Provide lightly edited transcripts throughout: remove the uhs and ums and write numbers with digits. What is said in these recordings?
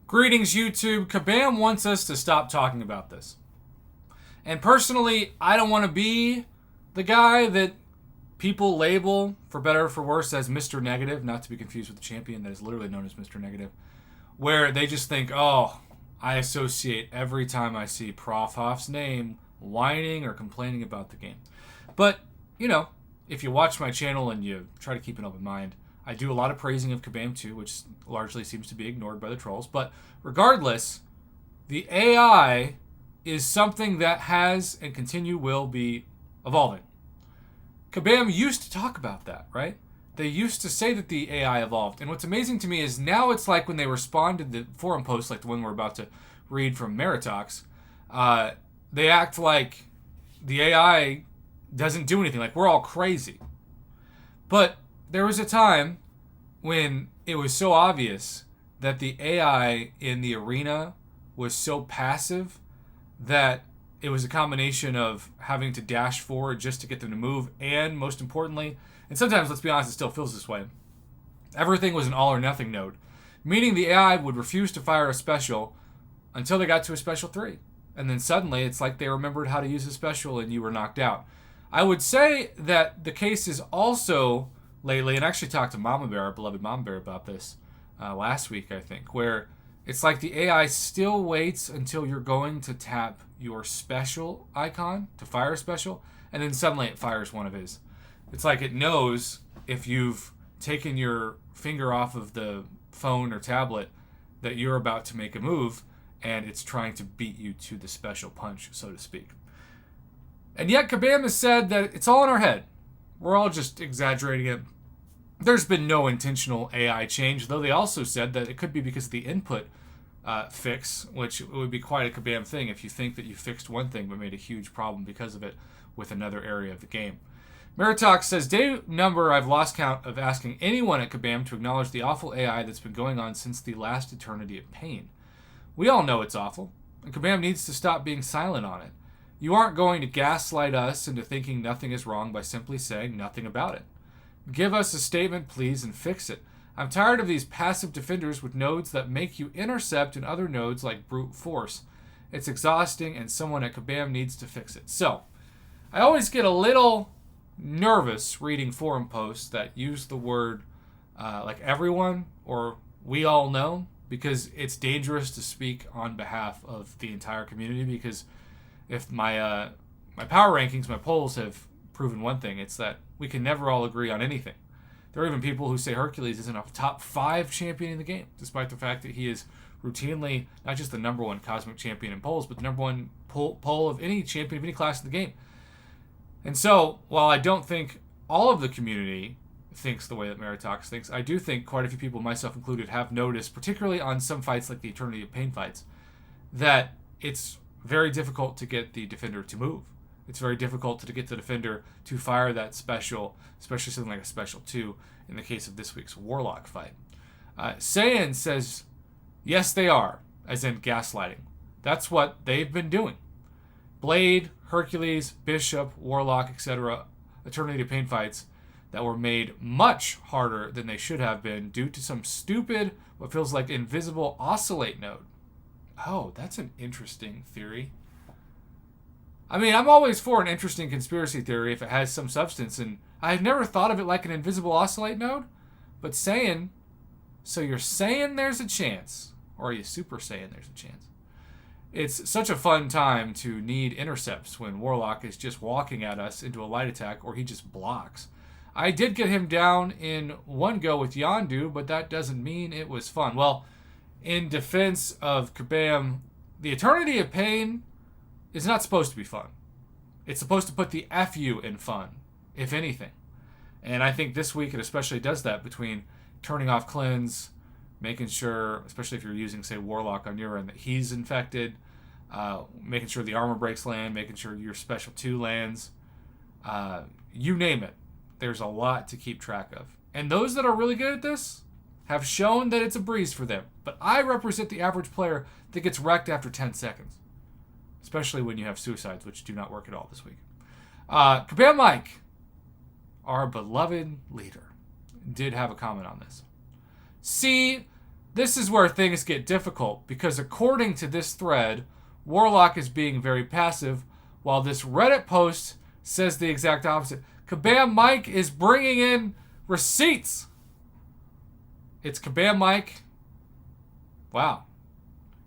Greetings, YouTube. Kabam wants us to stop talking about this. And personally, I don't want to be the guy that people label, for better or for worse, as Mr. Negative, not to be confused with the champion that is literally known as Mr. Negative, where they just think, oh, I associate every time I see Prof. Hoff's name whining or complaining about the game. But, if you watch my channel and you try to keep an open mind, I do a lot of praising of Kabam too, which largely seems to be ignored by the trolls. But regardless, the AI is something that has and will be evolving. Kabam used to talk about that, right? They used to say that the AI evolved. And what's amazing to me is now it's like when they respond to the forum posts, like the one we're about to read from Meritox, they act like the AI doesn't do anything, like we're all crazy. But there was a time when it was so obvious that the AI in the arena was so passive that it was a combination of having to dash forward just to get them to move, and most importantly, and sometimes, let's be honest, it still feels this way, everything was an all or nothing node, meaning the AI would refuse to fire a special until they got to a special 3. And then suddenly it's like they remembered how to use a special and you were knocked out. I would say that the case is also lately, and I actually talked to Mama Bear, our beloved Mama Bear, about this last week, I think, where it's like the AI still waits until you're going to tap your special icon to fire a special, and then suddenly it fires one of his. It's like it knows if you've taken your finger off of the phone or tablet that you're about to make a move, and it's trying to beat you to the special punch, so to speak. And yet Kabam has said that it's all in our head. We're all just exaggerating it. There's been no intentional AI change, though they also said that it could be because of the input fix, which would be quite a Kabam thing if you think that you fixed one thing but made a huge problem because of it with another area of the game. Meritox says, day number I've lost count of asking anyone at Kabam to acknowledge the awful AI that's been going on since the last eternity of pain. We all know it's awful, and Kabam needs to stop being silent on it. You aren't going to gaslight us into thinking nothing is wrong by simply saying nothing about it. Give us a statement, please, and fix it. I'm tired of these passive defenders with nodes that make you intercept and other nodes like brute force. It's exhausting, and someone at Kabam needs to fix it. So, I always get a little nervous reading forum posts that use the word like everyone or we all know, because it's dangerous to speak on behalf of the entire community, because if my power rankings, my polls have proven one thing, it's that we can never all agree on anything. There are even people who say Hercules isn't a top 5 champion in the game, despite the fact that he is routinely not just the number 1 cosmic champion in polls, but the number 1 poll of any champion of any class in the game. And so, while I don't think all of the community thinks the way that Meritox thinks, I do think quite a few people, myself included, have noticed, particularly on some fights like the Eternity of Pain fights, that it's very difficult to get the defender to move. It's very difficult to get the defender to fire that special, especially something like a special 2 in the case of this week's Warlock fight. Saiyan says, yes, they are, as in gaslighting. That's what they've been doing. Blade, Hercules, Bishop, Warlock, etc., Eternity of Pain fights that were made much harder than they should have been due to some stupid, what feels like invisible oscillate node. Oh, that's an interesting theory. I mean, I'm always for an interesting conspiracy theory if it has some substance, and I've never thought of it like an invisible oscillate node, but saying, so you're saying there's a chance, or are you super saying there's a chance? It's such a fun time to need intercepts when Warlock is just walking at us into a light attack, or he just blocks. I did get him down in one go with Yondu, but that doesn't mean it was fun. Well, in defense of Kabam, the Eternity of Pain is not supposed to be fun. It's supposed to put the FU in fun, if anything. And I think this week it especially does that, between turning off cleanse, making sure, especially if you're using, say, Warlock on your end, that he's infected, making sure the armor breaks land, making sure your special 2 lands, you name it. There's a lot to keep track of. And those that are really good at this have shown that it's a breeze for them. But I represent the average player that gets wrecked after 10 seconds. Especially when you have suicides, which do not work at all this week. Kabam Mike, our beloved leader, did have a comment on this. See, This is where things get difficult, because according to this thread, Warlock is being very passive, while this Reddit post says the exact opposite. Kabam Miike is bringing in receipts. It's Kabam Miike. Wow.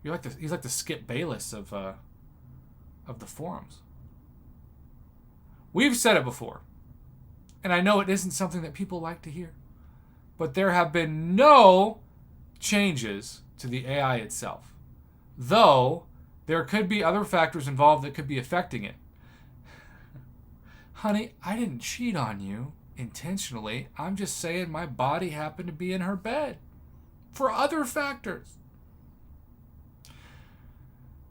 He's like the Skip Bayless of the forums. We've said it before, and I know it isn't something that people like to hear, but there have been no changes to the AI itself, though there could be other factors involved that could be affecting it. Honey, I didn't cheat on you intentionally. I'm just saying my body happened to be in her bed for other factors.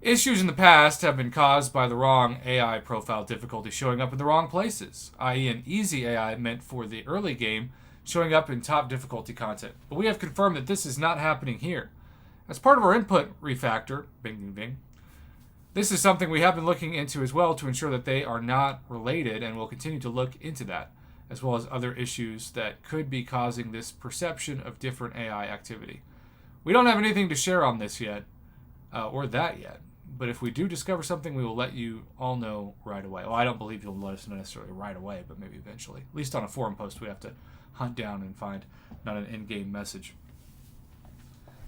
Issues in the past have been caused by the wrong AI profile difficulty showing up in the wrong places, i.e. an easy AI meant for the early game showing up in top difficulty content. But we have confirmed that this is not happening here. As part of our input refactor, bing, bing, bing, this is something we have been looking into as well to ensure that they are not related, and we'll continue to look into that, as well as other issues that could be causing this perception of different AI activity. We don't have anything to share on this yet, or that yet. But if we do discover something, we will let you all know right away. Well, I don't believe you'll let us know necessarily right away, but maybe eventually. At least on a forum post, we have to hunt down and find, not an in-game message.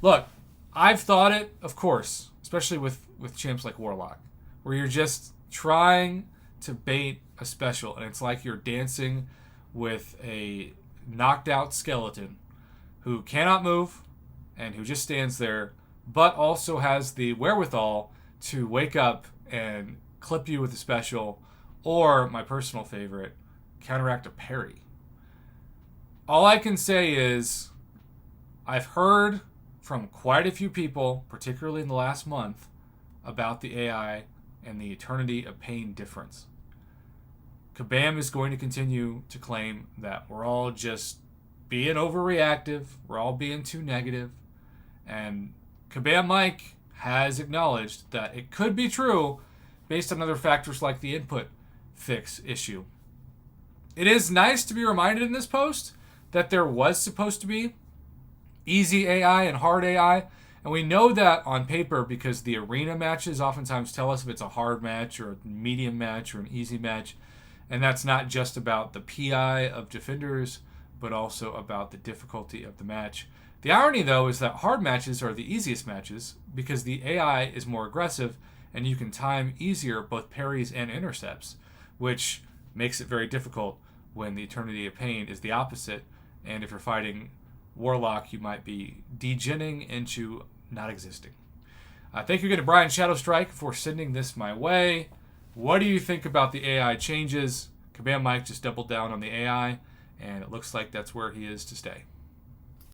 Look, I've thought it, of course, especially with champs like Warlock, where you're just trying to bait a special, and it's like you're dancing with a knocked-out skeleton who cannot move and who just stands there, but also has the wherewithal to wake up and clip you with a special, or, my personal favorite, counteract a parry. All I can say is, I've heard from quite a few people, particularly in the last month, about the AI and the Eternity of Pain difference. Kabam is going to continue to claim that we're all just being overreactive, we're all being too negative, and Kabam Miike has acknowledged that it could be true based on other factors like the input fix issue. It is nice to be reminded in this post that there was supposed to be easy AI and hard AI, and we know that on paper because the arena matches oftentimes tell us if it's a hard match or a medium match or an easy match, and that's not just about the PI of defenders, but also about the difficulty of the match. The irony, though, is that hard matches are the easiest matches because the AI is more aggressive and you can time easier both parries and intercepts, which makes it very difficult when the Eternity of Pain is the opposite, and if you're fighting Warlock, you might be degenning into not existing. Thank you again to Brian Shadowstrike for sending this my way. What do you think about the AI changes? Kabam Miike just doubled down on the AI, and it looks like that's where he is to stay.